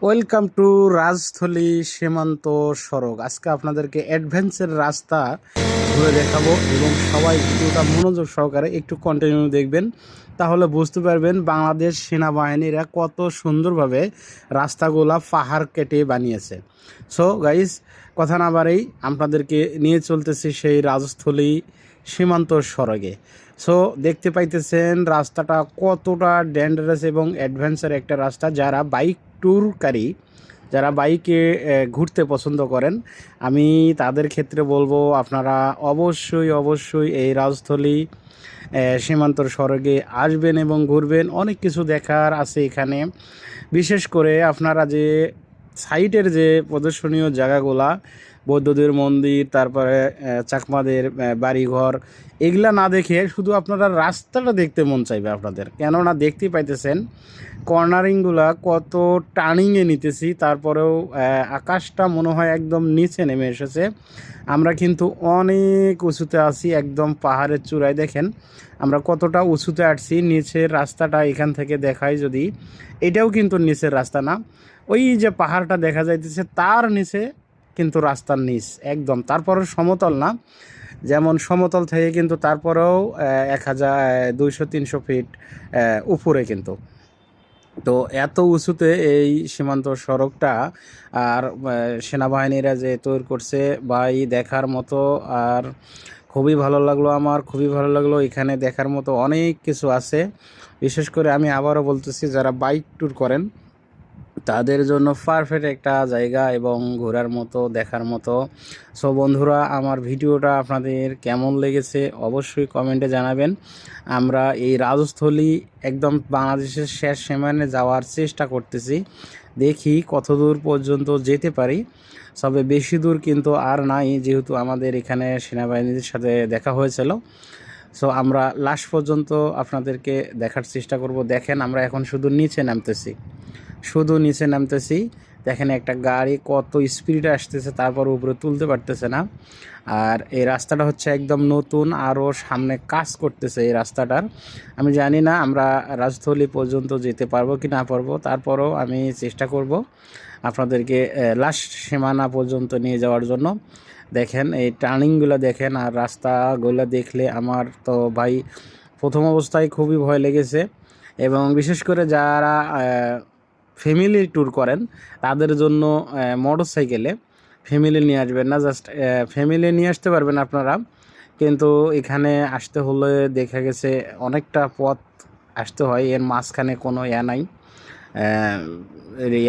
Welcome to Rajasthali সীমান্ত সড়ক। আজকে আপনাদেরকে অ্যাডভেঞ্চার রাস্তা ঘুরে দেখাবো এবং সবাই ভিডিওটা মনোযোগ সহকারে একটু কন্টিনিউ দেখবেন, তাহলে বুঝতে পারবেন বাংলাদেশ সেনাবাহিনীরা কত সুন্দরভাবে রাস্তাগুলা পাহাড় কেটে বানিয়েছে। সো গাইস, কথা না বাড়েই আপনাদেরকে নিয়ে চলতেছি সেই রাজস্থলী সীমান্ত সড়কে। সো দেখতে পাইতেছেন রাস্তাটা কতটা ডেঞ্জারাস এবং অ্যাডভেঞ্চার একটা রাস্তা। যারা বাইক ট্যুরকারী, যারা বাইকে ঘুরতে পছন্দ করেন, আমি তাদের ক্ষেত্রে বলবো আপনারা অবশ্যই এই রাজস্থলী সীমান্তর সড়কে আসবেন এবং ঘুরবেন। অনেক কিছু দেখার আছে এখানে। বিশেষ করে আপনারা যে সাইটের যে প্রদর্শনীয় জায়গাগুলা, বৌদ্ধদের মন্দির, তারপরে চাকমাদের বাড়িঘর, এগুলা না দেখে শুধু আপনারা রাস্তাটা দেখতে মন চাইবে আপনাদের। কেননা দেখতেই পাইতেছেন কর্নারিংগুলা কত টার্নিংয়ে নিতেছি, তারপরেও আকাশটা মনে হয় একদম নিচে নেমে এসেছে। আমরা কিন্তু অনেক উঁচুতে আছি, একদম পাহাড়ের চূড়ায়। দেখেন আমরা কতটা উঁচুতে আসছি। নিচের রাস্তাটা এখান থেকে দেখাই যদি, এটাও কিন্তু নিচের রাস্তা না। ওই যে পাহাড়টা দেখা যাইতেছে তার নিচে কিন্তু রাস্তার নিচ একদম, তারপরেও সমতল না। যেমন সমতল থেকে কিন্তু তারপরেও 1200-300 ফিট উপরে কিন্তু। তো এত উঁচুতে এই সীমান্ত সড়কটা, আর সেনাবাহিনীরা যে তৈরি করছে ভাই, দেখার মতো। আর খুবই ভালো লাগলো, আমার খুবই ভালো লাগলো। এখানে দেখার মতো অনেক কিছু আছে। বিশেষ করে আমি আবারও বলতেছি, যারা বাইক ট্যুর করেন তাদের জন্য পারফেক্ট একটা জায়গা এবং ঘোরার মতো, দেখার মতো। সো বন্ধুরা, আমার ভিডিওটা আপনাদের কেমন লেগেছে অবশ্যই কমেন্টে জানাবেন। আমরা এই রাজস্থলী একদম বাংলাদেশের শেষ সীমানে যাওয়ার চেষ্টা করতেছি, দেখি কত দূর পর্যন্ত যেতে পারি। তবে বেশি দূর কিন্তু আর নাই, যেহেতু আমাদের এখানে সেনাবাহিনীর সাথে দেখা হয়েছিল। সো আমরা লাস্ট পর্যন্ত আপনাদেরকে দেখার চেষ্টা করব। দেখেন আমরা এখন শুধু নিচে নামতেছি। দেখেন একটা গাড়ি কত স্পিডে আসতেছে, তারপর উপরে তুলতে পারতেছে না। আর এই রাস্তাটা হচ্ছে একদম নতুন, আরও সামনে কাজ করতেছে এই রাস্তাটার। আমি জানি না আমরা রাজস্থলী পর্যন্ত যেতে পারবো কি না পারবো, তারপরও আমি চেষ্টা করব আপনাদেরকে লাস্ট সীমানা পর্যন্ত নিয়ে যাওয়ার জন্য। দেখেন এই টার্নিংগুলো দেখেন, আর রাস্তাগুলো দেখলে আমার তো ভাই প্রথম অবস্থায় খুবই ভয় লেগেছে। এবং বিশেষ করে যারা ফ্যামিলি ট্যুর করেন তাদের জন্য মোটর সাইকেলে ফ্যামিলি নিয়ে আসবেন না। জাস্ট ফ্যামিলি নিয়ে আসতে পারবেন আপনারা, কিন্তু এখানে আসতে হলে দেখা গেছে অনেকটা পথ আসতে হয়। এর মাঝখানে কোনো নাই